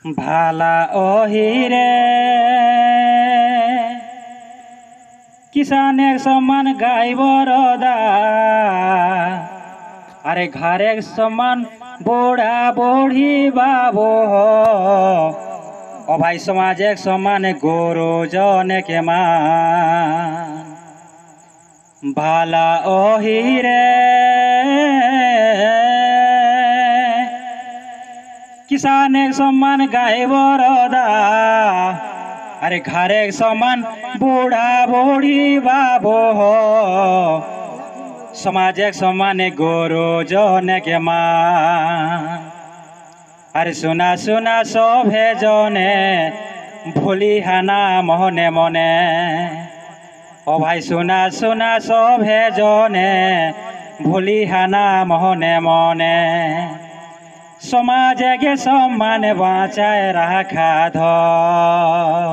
ভালা অহিরে কিষানের সমান গাইব রদা আরে ঘরের সমান বুড়া বুড়ি বাবু অভাই সমাজে সমান গুরুজনে কে মান ভালা অহিরে কিষানের সমান গাইব রদা আরে ঘরের সমান বুড়া বুড়ি বাবু সমাজে সমানে গুরুজনে কে মান আরে শোনা শোনা সভে জনে ভুলি হানা মনে মনে ও ভাই শোনা শোনা সভে জনে ভুলি হানা মনে মনে সমাজে গে সম্মান বাঁচায় রাখা ধর